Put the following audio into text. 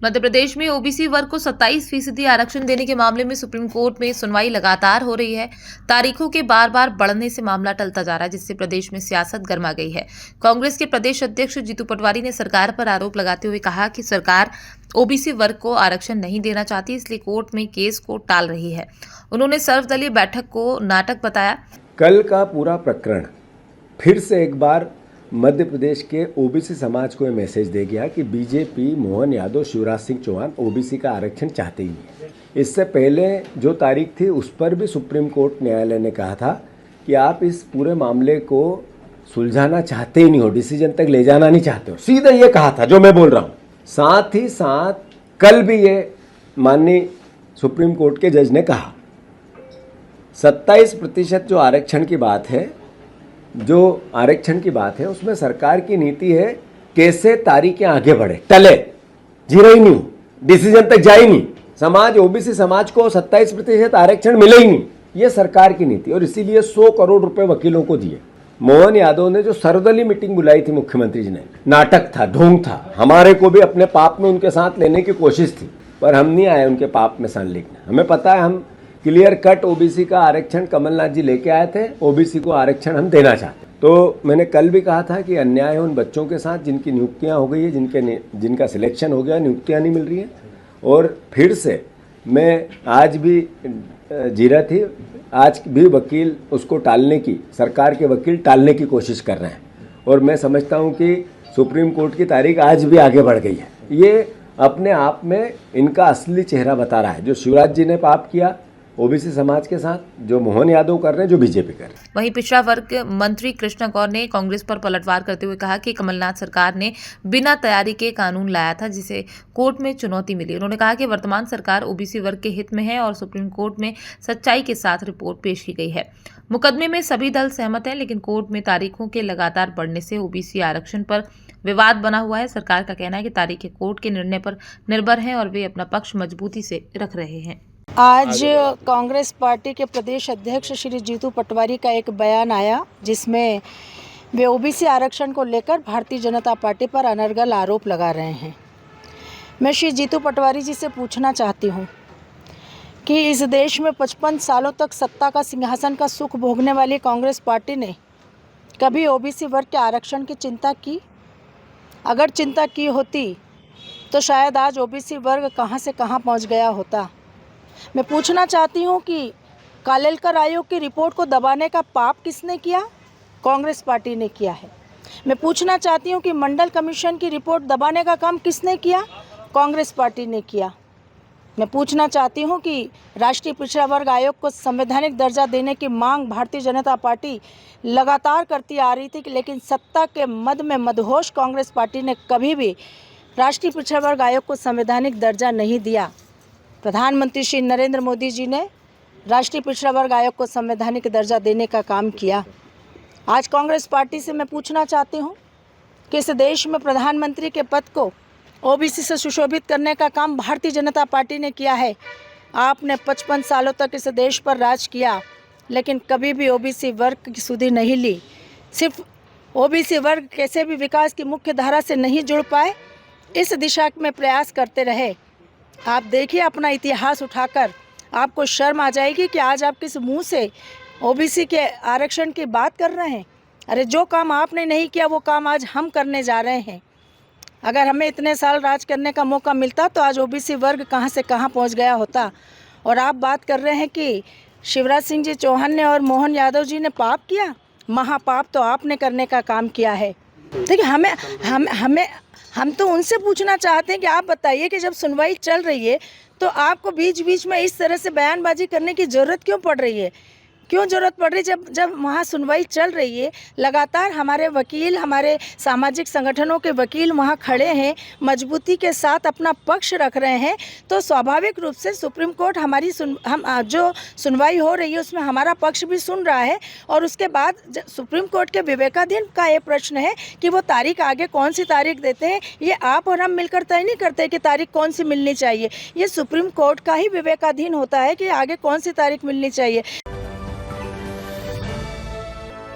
मध्य प्रदेश में ओबीसी वर्ग को 27% आरक्षण देने के मामले में सुप्रीम कोर्ट में सुनवाई लगातार हो रही है। तारीखों के बार बार बढ़ने से मामला टलता जा रहा है, जिससे प्रदेश में सियासत गर्मा गई है। कांग्रेस के प्रदेश अध्यक्ष जीतू पटवारी ने सरकार पर आरोप लगाते हुए कहा कि सरकार ओबीसी वर्ग को आरक्षण नहीं देना चाहती, इसलिए कोर्ट में केस को टाल रही है। उन्होंने सर्वदलीय बैठक को नाटक बताया। कल का पूरा प्रकरण फिर से एक बार मध्य प्रदेश के ओबीसी समाज को ये मैसेज दे गया कि बीजेपी, मोहन यादव, शिवराज सिंह चौहान ओबीसी का आरक्षण चाहते ही नहीं। इससे पहले जो तारीख थी उस पर भी सुप्रीम कोर्ट न्यायालय ने कहा था कि आप इस पूरे मामले को सुलझाना चाहते ही नहीं हो, डिसीजन तक ले जाना नहीं चाहते हो। सीधे ये कहा था जो मैं बोल रहा हूँ। साथ ही साथ कल भी ये माननीय सुप्रीम कोर्ट के जज ने कहा 27% जो आरक्षण की बात है, उसमें सरकार की नीति है कैसे तारीखें आगे बढ़े, टले, जीरो ही नहीं, डिसीजन तक जाए नहीं, समाज ओबीसी समाज को 27% आरक्षण मिले ही नहीं, ये सरकार की नीति। और इसीलिए 100 करोड़ रुपए वकीलों को दिए। मोहन यादव ने जो सर्वदलीय मीटिंग बुलाई थी मुख्यमंत्री जी ने, नाटक था, ढोंग था। हमारे को भी अपने पाप में उनके साथ लेने की कोशिश थी, पर हम नहीं आए उनके पाप में सान लेने। हमें पता है, हम क्लियर कट ओबीसी का आरक्षण कमलनाथ जी लेके आए थे, ओबीसी को आरक्षण हम देना चाहते। तो मैंने कल भी कहा था कि अन्याय है उन बच्चों के साथ जिनकी नियुक्तियां हो गई है, जिनका सिलेक्शन हो गया, नियुक्तियां नहीं मिल रही हैं। और फिर से मैं आज भी जीरा थी, आज भी वकील उसको टालने की, सरकार के वकील टालने की कोशिश कर रहे हैं। और मैं समझता हूं कि सुप्रीम कोर्ट की तारीख आज भी आगे बढ़ गई है। ये अपने आप में इनका असली चेहरा बता रहा है। जो शिवराज जी ने पाप किया ओबीसी समाज के साथ, जो मोहन यादव कर रहे हैं, जो बीजेपी कर रहे हैं। वहीं पिछड़ा वर्ग मंत्री कृष्णा गौर ने कांग्रेस पर पलटवार करते हुए कहा कि कमलनाथ सरकार ने बिना तैयारी के कानून लाया था, जिसे कोर्ट में चुनौती मिली। उन्होंने कहा कि वर्तमान सरकार ओबीसी वर्ग के हित में है और सुप्रीम कोर्ट में सच्चाई के साथ रिपोर्ट पेश की गई है। मुकदमे में सभी दल सहमत हैं, लेकिन कोर्ट में तारीखों के लगातार बढ़ने से ओबीसी आरक्षण पर विवाद बना हुआ है। सरकार का कहना है कि तारीखें कोर्ट के निर्णय पर निर्भर हैं और वे अपना पक्ष मजबूती से रख रहे हैं। आज कांग्रेस पार्टी के प्रदेश अध्यक्ष श्री जीतू पटवारी का एक बयान आया, जिसमें वे ओबीसी आरक्षण को लेकर भारतीय जनता पार्टी पर अनर्गल आरोप लगा रहे हैं। मैं श्री जीतू पटवारी जी से पूछना चाहती हूँ कि इस देश में 55 सालों तक सत्ता का सिंहासन का सुख भोगने वाली कांग्रेस पार्टी ने कभी ओबीसी वर्ग के आरक्षण की चिंता की? अगर चिंता की होती तो शायद आज ओबीसी वर्ग कहाँ से कहाँ पहुँच गया होता। मैं पूछना चाहती हूँ कि कालेलकर आयोग की रिपोर्ट को दबाने का पाप किसने किया? कांग्रेस पार्टी ने किया है। मैं पूछना चाहती हूँ कि मंडल कमीशन की रिपोर्ट दबाने का काम किसने किया? कांग्रेस पार्टी ने किया। मैं पूछना चाहती हूँ कि राष्ट्रीय पिछड़ा वर्ग आयोग को संवैधानिक दर्जा देने की मांग भारतीय जनता पार्टी लगातार करती आ रही थी, लेकिन सत्ता के मद में मदहोश कांग्रेस पार्टी ने कभी भी राष्ट्रीय पिछड़ा वर्ग आयोग को संवैधानिक दर्जा नहीं दिया। प्रधानमंत्री श्री नरेंद्र मोदी जी ने राष्ट्रीय पिछड़ा वर्ग आयोग को संवैधानिक दर्जा देने का काम किया। आज कांग्रेस पार्टी से मैं पूछना चाहती हूँ कि इस देश में प्रधानमंत्री के पद को ओबीसी से सुशोभित करने का काम भारतीय जनता पार्टी ने किया है। आपने 55 सालों तक इस देश पर राज किया, लेकिन कभी भी ओबीसी वर्ग की सुधि नहीं ली। सिर्फ ओबीसी वर्ग कैसे भी विकास की मुख्य धारा से नहीं जुड़ पाए, इस दिशा में प्रयास करते रहे। आप देखिए अपना इतिहास उठाकर, आपको शर्म आ जाएगी कि आज आप किस मुंह से ओबीसी के आरक्षण की बात कर रहे हैं। अरे जो काम आपने नहीं किया वो काम आज हम करने जा रहे हैं। अगर हमें इतने साल राज करने का मौका मिलता तो आज ओबीसी वर्ग कहां से कहां पहुंच गया होता। और आप बात कर रहे हैं कि शिवराज सिंह जी चौहान ने और मोहन यादव जी ने पाप किया। महापाप तो आपने करने का काम किया है। देखिए, हम तो उनसे पूछना चाहते हैं कि आप बताइए कि जब सुनवाई चल रही है तो आपको बीच बीच में इस तरह से बयानबाजी करने की ज़रूरत क्यों पड़ रही है? क्यों ज़रूरत पड़ रही है? जब वहाँ सुनवाई चल रही है, लगातार हमारे वकील, हमारे सामाजिक संगठनों के वकील वहाँ खड़े हैं, मजबूती के साथ अपना पक्ष रख रहे हैं, तो स्वाभाविक रूप से सुप्रीम कोर्ट जो सुनवाई हो रही है उसमें हमारा पक्ष भी सुन रहा है। और उसके बाद सुप्रीम कोर्ट के विवेकाधीन का ये प्रश्न है कि वो तारीख आगे कौन सी तारीख देते हैं। ये आप और हम मिलकर तय नहीं करते कि तारीख कौन सी मिलनी चाहिए। ये सुप्रीम कोर्ट का ही विवेकाधीन होता है कि आगे कौन सी तारीख मिलनी चाहिए।